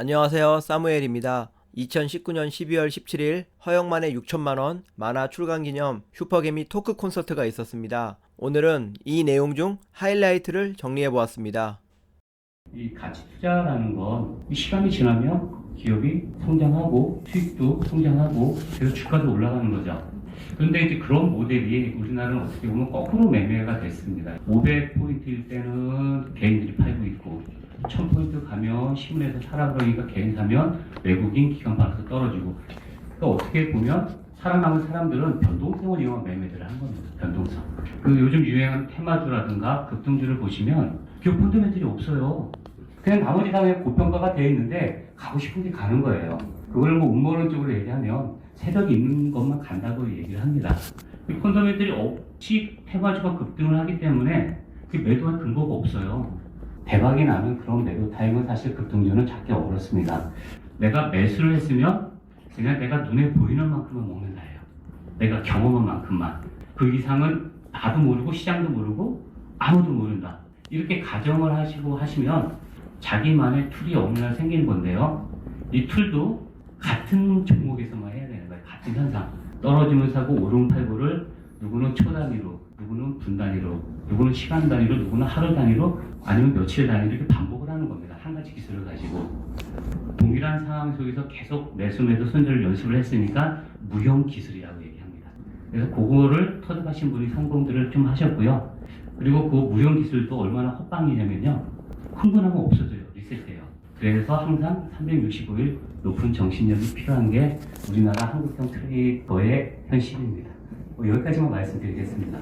안녕하세요. 사무엘입니다. 2019년 12월 17일 허영만의 6천만원 만화 출간 기념 슈퍼개미 토크 콘서트가 있었습니다. 오늘은 이 내용 중 하이라이트를 정리해 보았습니다. 이 가치 투자라는 건 시간이 지나면 기업이 성장하고 수익도 성장하고 그래서 주가도 올라가는 거죠. 그런데 이제 그런 모델이 우리나라는 어떻게 보면 거꾸로 매매가 됐습니다. 500포인트일 때는 개인들이 팔고 있고 1000포인트 가면 신문에서 사라 그러니까 개인 사면 외국인 기관 받아서 떨어지고, 그러니까 어떻게 보면 살아남은 사람들은 변동성을 이용한 매매들을 한 겁니다. 변동성. 그 요즘 유행하는 테마주라든가 급등주를 보시면 기업 펀더멘털이 없어요. 그냥 나머지 다 그냥 고평가가 되어 있는데 가고 싶은 게 가는 거예요. 그걸 뭐 음모론적으로 얘기하면 세력이 있는 것만 간다고 얘기를 합니다. 이 펀더멘털이 없이 테마주가 급등을 하기 때문에 그 매도할 근거가 없어요. 대박이 나는 그런 매도 타임은 사실 급등주는 찾기 어렵습니다. 내가 매수를 했으면 그냥 내가 눈에 보이는 만큼만 먹는다예요. 내가 경험한 만큼만. 그 이상은 나도 모르고 시장도 모르고 아무도 모른다. 이렇게 가정을 하시고 하시면 자기만의 툴이 어느 날 생기는 건데요. 이 툴도 같은 종목에서만 해야 되는 거예요. 같은 현상. 떨어지면 사고 오름 팔고를 누구는 초 단위로, 누구는 분 단위로, 누구는 시간 단위로, 누구는 하루 단위로, 아니면 며칠 단위로 이렇게 반복을 하는 겁니다. 한 가지 기술을 가지고. 동일한 상황 속에서 계속 매수 손절을 연습을 했으니까 무형 기술이라고 얘기합니다. 그래서 그거를 터득하신 분이 성공들을 좀 하셨고요. 그리고 그 무형 기술도 얼마나 헛방이냐면요. 흥분하면 없어져요. 리셋돼요. 그래서 항상 365일 높은 정신력이 필요한 게 우리나라 한국형 트레이더의 현실입니다. 여기까지만 말씀드리겠습니다.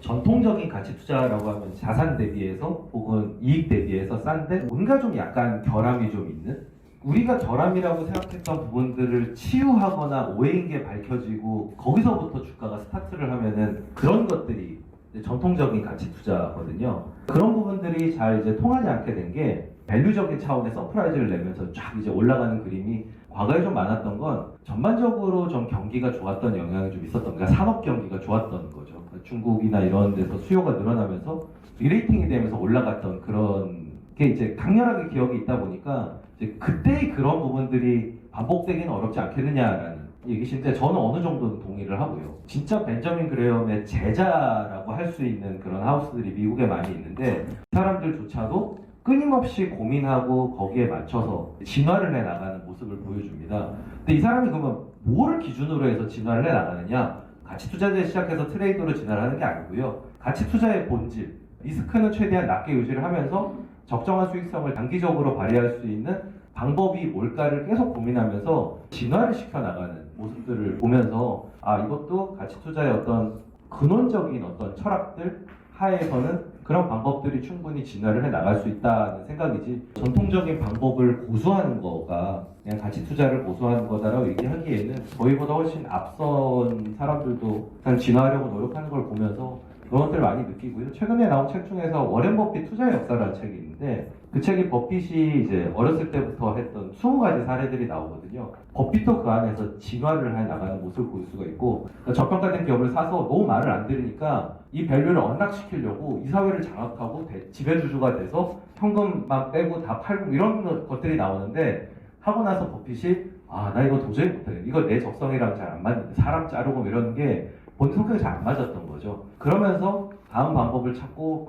전통적인 가치 투자라고 하면 자산 대비해서 혹은 이익 대비해서 싼데 뭔가 좀 약간 결함이 좀 있는, 우리가 결함이라고 생각했던 부분들을 치유하거나 오해인 게 밝혀지고 거기서부터 주가가 스타트를 하면은 그런 것들이 이제 전통적인 가치 투자거든요. 그런 부분들이 잘 이제 통하지 않게 된 게 밸류적인 차원의 서프라이즈를 내면서 쫙 이제 올라가는 그림이 과거에 좀 많았던 건 전반적으로 좀 경기가 좋았던 영향이 좀 있었던, 그러니까 산업 경기가 좋았던 거죠. 중국이나 이런 데서 수요가 늘어나면서 리레이팅이 되면서 올라갔던 그런 게 이제 강렬하게 기억이 있다 보니까 이제 그때의 그런 부분들이 반복되기는 어렵지 않겠느냐라는 얘기신데, 저는 어느 정도는 동의를 하고요. 진짜 벤저민 그레엄의 제자라고 할 수 있는 그런 하우스들이 미국에 많이 있는데 사람들조차도 끊임없이 고민하고 거기에 맞춰서 진화를 해나가는 모습을 보여줍니다. 근데 이 사람이 그러면 뭐를 기준으로 해서 진화를 해나가느냐? 가치 투자자에 시작해서 트레이더로 진화를 하는 게 아니고요. 가치 투자의 본질, 리스크는 최대한 낮게 유지를 하면서 적정한 수익성을 단기적으로 발휘할 수 있는 방법이 뭘까를 계속 고민하면서 진화를 시켜나가는 모습들을 보면서, 아, 이것도 가치 투자의 어떤 근원적인 어떤 철학들 하에서는 그런 방법들이 충분히 진화를 해 나갈 수 있다는 생각이지, 전통적인 방법을 고수하는 거가 그냥 가치 투자를 고수하는 거다라고 얘기하기에는 저희보다 훨씬 앞선 사람들도 그냥 진화하려고 노력하는 걸 보면서 그런 것들을 많이 느끼고요. 최근에 나온 책 중에서 워렌 버핏 투자의 역사라는 책이 있는데, 그 책이 버핏이 이제 어렸을 때부터 했던 20가지 사례들이 나오거든요. 버핏도 그 안에서 진화를 해 나가는 모습을 볼 수가 있고, 그러니까 저평가된 기업을 사서 너무 말을 안 들으니까 이 밸류를 언락시키려고 이사회를 장악하고 지배주주가 돼서 현금만 빼고 다 팔고 이런 것들이 나오는데, 하고 나서 버핏이 나 이거 도저히 못해. 이거 내 적성이랑 잘 안 맞는데, 사람 자르고 이런 게 본인 성격이 잘 안 맞았던 거죠. 그러면서 다음 방법을 찾고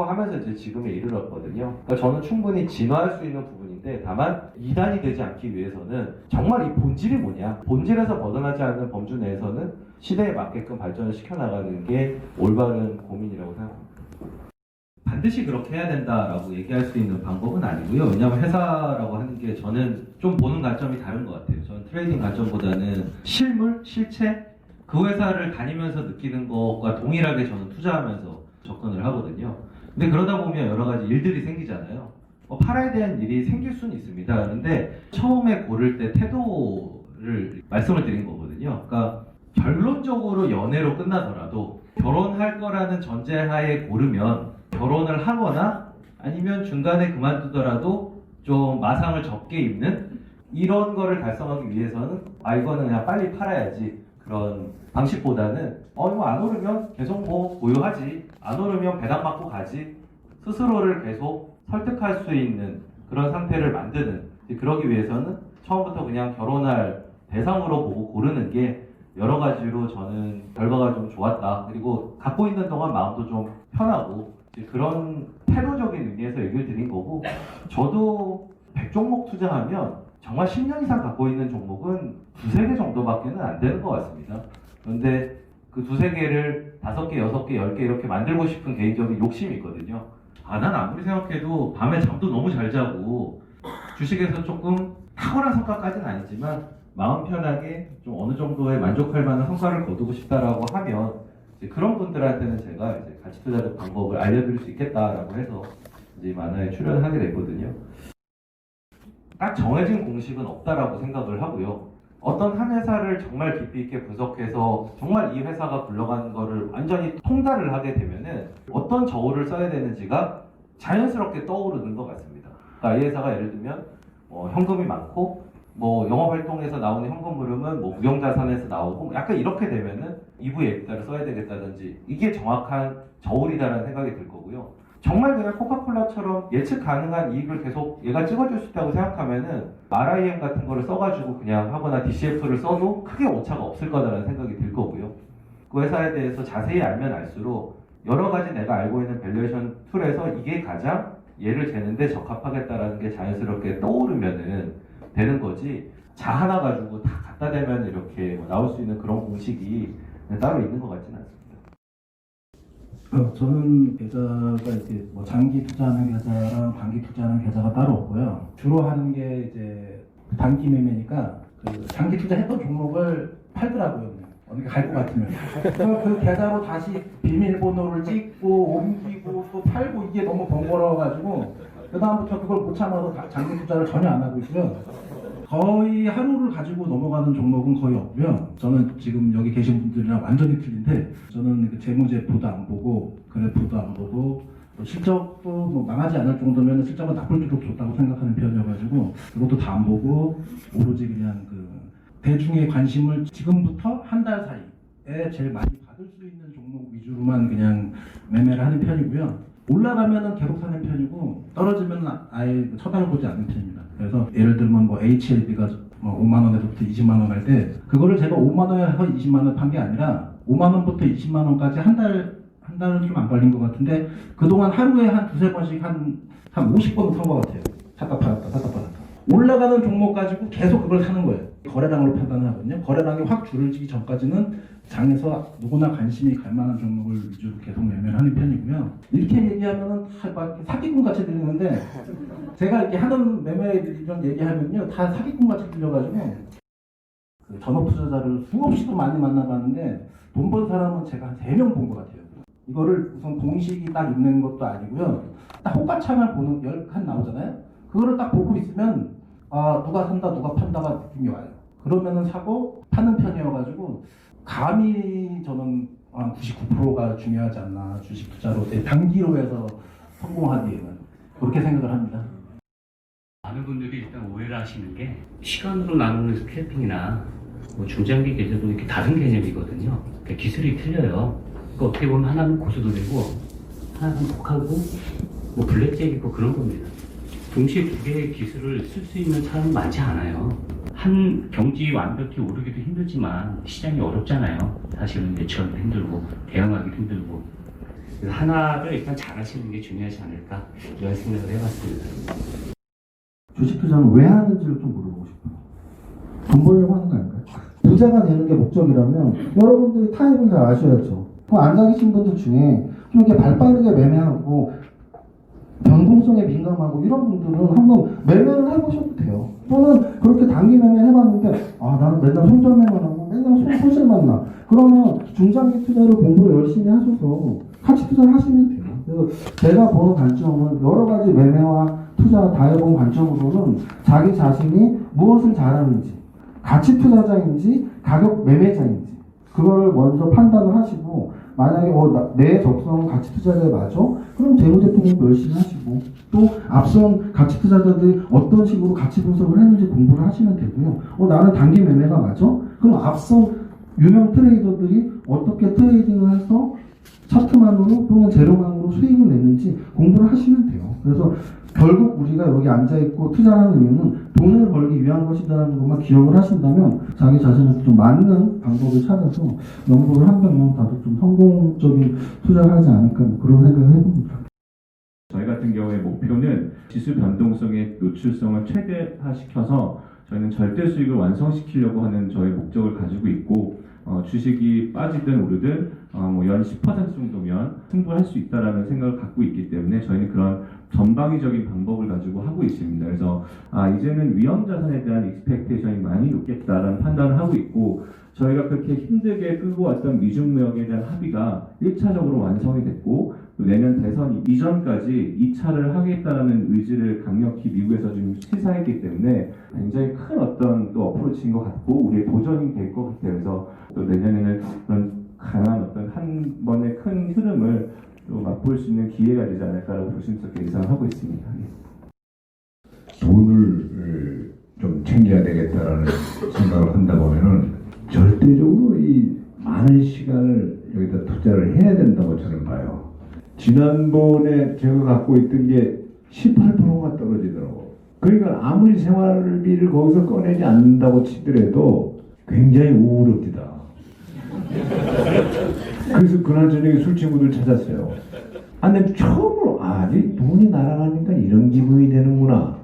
하면서 이제 지금에 이르렀거든요. 그러니까 저는 충분히 진화할 수 있는 부분인데, 다만 2단이 되지 않기 위해서는 정말 이 본질이 뭐냐, 본질에서 벗어나지 않는 범주 내에서는 시대에 맞게끔 발전을 시켜나가는 게 올바른 고민이라고 생각합니다. 반드시 그렇게 해야 된다라고 얘기할 수 있는 방법은 아니고요. 왜냐하면 회사라고 하는 게 저는 좀 보는 관점이 다른 것 같아요. 저는 트레이딩 관점보다는 실물, 실체, 그 회사를 다니면서 느끼는 것과 동일하게 저는 투자하면서 접근을 하거든요. 근데 그러다 보면 여러 가지 일들이 생기잖아요. 팔아야 되는 일이 생길 수는 있습니다. 그런데 처음에 고를 때 태도를 말씀을 드린 거거든요. 그러니까 결론적으로 연애로 끝나더라도 결혼할 거라는 전제하에 고르면 결혼을 하거나 아니면 중간에 그만두더라도 좀 마상을 적게 입는 이런 거를 달성하기 위해서는 이거는 그냥 빨리 팔아야지, 그런 방식보다는 이거 안 오르면 계속 뭐 보유하지, 안 오르면 배당받고 가지, 스스로를 계속 설득할 수 있는 그런 상태를 만드는, 그러기 위해서는 처음부터 그냥 결혼할 대상으로 보고 고르는 게 여러 가지로 저는 결과가 좀 좋았다. 그리고 갖고 있는 동안 마음도 좀 편하고 그런 태도적인 의미에서 얘기를 드린 거고, 저도 100종목 투자하면 정말 10년 이상 갖고 있는 종목은 두세 개 정도밖에는 안 되는 것 같습니다. 그런데 그 두세 개를 5개, 6개, 10개 이렇게 만들고 싶은 개인적인 욕심이 있거든요. 난 아무리 생각해도 밤에 잠도 너무 잘 자고 주식에서 조금 탁월한 성과까지는 아니지만 마음 편하게 좀 어느 정도의 만족할 만한 성과를 거두고 싶다라고 하면 이제 그런 분들한테는 제가 이제 가치 투자적 방법을 알려드릴 수 있겠다라고 해서 이제 만화에 출연을 하게 됐거든요. 딱 정해진 공식은 없다라고 생각을 하고요. 어떤 한 회사를 정말 깊이 있게 분석해서 정말 이 회사가 굴러가는 거를 완전히 통달을 하게 되면은 어떤 저울을 써야 되는지가 자연스럽게 떠오르는 것 같습니다. 그러니까 이 회사가 예를 들면 현금이 많고 영업 활동에서 나오는 현금 흐름은 무형자산에서 나오고 약간 이렇게 되면은 EV에비타를 써야 되겠다든지 이게 정확한 저울이다라는 생각이 들 거고요. 정말 그냥 코카콜라처럼 예측 가능한 이익을 계속 얘가 찍어줄 수 있다고 생각하면은 RIM 같은 거를 써가지고 그냥 하거나 DCF를 써도 크게 오차가 없을 거다라는 생각이 들 거고요. 그 회사에 대해서 자세히 알면 알수록 여러 가지 내가 알고 있는 밸류에이션 툴에서 이게 가장 얘를 재는데 적합하겠다라는 게 자연스럽게 떠오르면은 되는 거지, 자 하나 가지고 다 갖다 대면 이렇게 나올 수 있는 그런 공식이 따로 있는 것 같지는 않습니다. 저는 계좌가 이제 장기 투자하는 계좌랑 단기 투자하는 계좌가 따로 없고요. 주로 하는 게 이제 단기 매매니까 그 장기 투자했던 종목을 팔더라고요. 어디 갈 것 같으면. 그래서 그 계좌로 다시 비밀번호를 찍고 옮기고 또 팔고 이게 너무 번거로워가지고 그다음부터 그걸 못 참아서 장기 투자를 전혀 안 하고 있고요. 거의 하루를 가지고 넘어가는 종목은 거의 없고요. 저는 지금 여기 계신 분들이랑 완전히 틀린데, 저는 그 재무제표도 안 보고 그래프도 안 보고 실적도 망하지 않을 정도면 실적은 나쁠수록 좋다고 생각하는 편이어가지고 그것도 다 안 보고 오로지 그냥 그 대중의 관심을 지금부터 한 달 사이에 제일 많이 받을 수 있는 종목 위주로만 그냥 매매를 하는 편이고요. 올라가면은 계속 사는 편이고 떨어지면 아예 쳐다보지 않는 편입니다. 그래서 예를 들면 HLB가 5만 원에서부터 20만 원 할 때 그거를 제가 5만 원에서 20만 원 판 게 아니라 5만 원부터 20만 원까지 한 달은 좀 안 걸린 것 같은데 그동안 하루에 한 두세 번씩 한 50번 산 것 같아요. 샀다 팔았다. 올라가는 종목 가지고 계속 그걸 사는 거예요. 거래량으로 판단하거든요. 거래량이 확 줄어지기 전까지는 장에서 누구나 관심이 갈 만한 종목을 위주로 계속 매매를 하는 편이고요. 이렇게 얘기하면은 다 사기꾼 같이 들리는데 제가 이렇게 하는 매매 이런 얘기하면요 다 사기꾼 같이 들려가지고 그 전업 투자자를 수없이도 많이 만나봤는데 돈 번 사람은 제가 한 3명 본 것 같아요. 이거를 우선 공식이 딱 있는 것도 아니고요. 딱 호가창을 보는 10칸 나오잖아요. 그거를 딱 보고 있으면 누가 산다 누가 판다가 느낌이 와요. 그러면은 사고 파는 편이어가지고 감히 저는 한 99%가 중요하지 않나, 주식 투자로 단기로 해서 성공하기에는 그렇게 생각을 합니다. 많은 분들이 일단 오해를 하시는 게 시간으로 나누는 스캘핑이나 중장기 계좌도 이렇게 다른 개념이거든요. 그러니까 기술이 틀려요. 그러니까 어떻게 보면 하나는 고수도되고 하나는 독하고 블랙잭이고 그런 겁니다. 동시에 두 개의 기술을 쓸 수 있는 사람은 많지 않아요. 한 경지 완벽히 오르기도 힘들지만 시장이 어렵잖아요. 사실은 예측하기도 힘들고 대응하기도 힘들고. 그래서 하나를 일단 잘하시는 게 중요하지 않을까 이런 생각을 해봤습니다. 주식 투자는 왜 하는지를 좀 물어보고 싶어요. 돈 벌려고 하는 거 아닐까요? 부자가 되는 게 목적이라면 여러분들이 타입을 잘 아셔야죠. 앉아 계신 분들 중에 좀 이렇게 발빠르게 매매하고 변동성에 민감하고 이런 분들은 한번 매매를 해보셔도 돼요. 또는 그렇게 단기 매매 해봤는데 나는 맨날 손절매만 하고 맨날 손실만 나. 그러면 중장기 투자로 공부를 열심히 하셔서 가치 투자를 하시면 돼요. 그래서 제가 보는 관점은 여러 가지 매매와 투자 다 해본 관점으로는 자기 자신이 무엇을 잘하는지, 가치 투자자인지 가격 매매자인지 그거를 먼저 판단을 하시고, 만약에 내 적성은 가치 투자자에 맞아? 그럼 재무제표 공부 열심히 하시고, 또 앞선 가치 투자자들이 어떤 식으로 가치 분석을 했는지 공부를 하시면 되고요. 나는 단기 매매가 맞아? 그럼 앞선 유명 트레이더들이 어떻게 트레이딩을 해서 차트만으로 또는 재료만으로 수익을 냈는지 공부를 하시면 돼요. 그래서 결국 우리가 여기 앉아있고 투자하는 이유는 돈을 벌기 위한 것이라는 것만 기억을 하신다면 자기 자신한테 좀 맞는 방법을 찾아서 연구를 한 병만 다도 좀 성공적인 투자를 하지 않을까 뭐 그런 생각을 해봅니다. 저희 같은 경우에 목표는 지수 변동성의 노출성을 최대화시켜서 저희는 절대 수익을 완성시키려고 하는 저희 목적을 가지고 있고 주식이 빠지든 오르든 연 10% 정도면 승부할 수 있다라는 생각을 갖고 있기 때문에 저희는 그런 전방위적인 방법을 가지고 하고 있습니다. 그래서 이제는 위험 자산에 대한 익스펙테이션이 많이 높겠다라는 판단을 하고 있고 저희가 그렇게 힘들게 끌고 왔던 미중무역에 대한 합의가 1차적으로 완성이 됐고 또 내년 대선 이전까지 2차를 하겠다라는 의지를 강력히 미국에서 좀 시사했기 때문에 굉장히 큰 어떤 또 어프로치인 것 같고 우리의 도전이 될 것 같아요. 그래서 또 내년에는 그런 강한 어떤 한 번의 큰 흐름을 또 맛볼 수 있는 기회가 되지 않을까라고 조심스럽게 예상하고 있습니다. 돈을 좀 챙겨야 되겠다라는 생각을 한다 보면은 절대적으로 이 많은 시간을 여기다 투자를 해야 된다고 저는 봐요. 지난번에 제가 갖고 있던 게 18%가 떨어지더라고. 그러니까 아무리 생활비를 거기서 꺼내지 않는다고 치더라도 굉장히 우울합니다. 그래서 그날 저녁에 술 친구들 찾았어요. 근데 처음으로 이 돈이 날아가니까 이런 기분이 되는구나.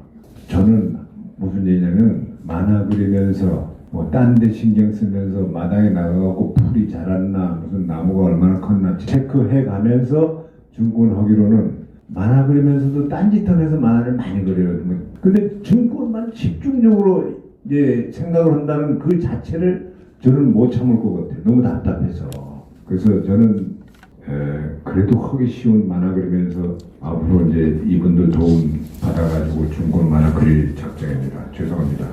저는 무슨 얘기냐면 만화 그리면서 뭐 딴 데 신경 쓰면서 마당에 나가갖고 풀이 자랐나 무슨 나무가 얼마나 컸나 체크해 가면서 증권하기로는 만화 그리면서도 딴짓하면서 만화를 많이 그려요. 근데 증권만 집중적으로 이제 생각을 한다는 그 자체를 저는 못 참을 것 같아요. 너무 답답해서. 그래서 저는 그래도 하기 쉬운 만화 그리면서 앞으로 이제 이분도 도움 받아가지고 중고는 만화 그릴 작정입니다. 죄송합니다.